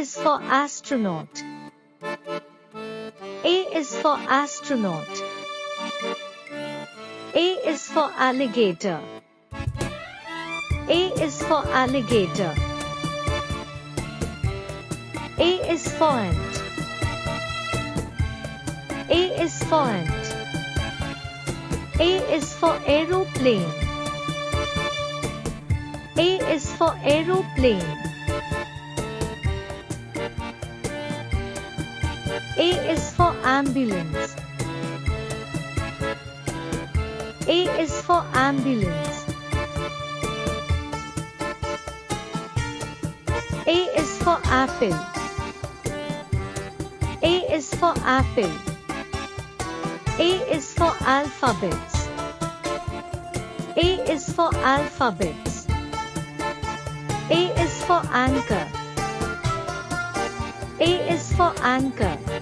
is for astronaut. A is for astronaut. A is for alligator. A is for alligator. A is for ant. A is for ant. A is for aeroplane. A is for aeroplane. A is for ambulance. A is for ambulance. A is for apple. A is for apple. A is for alphabets. A is for alphabets. A is for anchor. A is for anchor.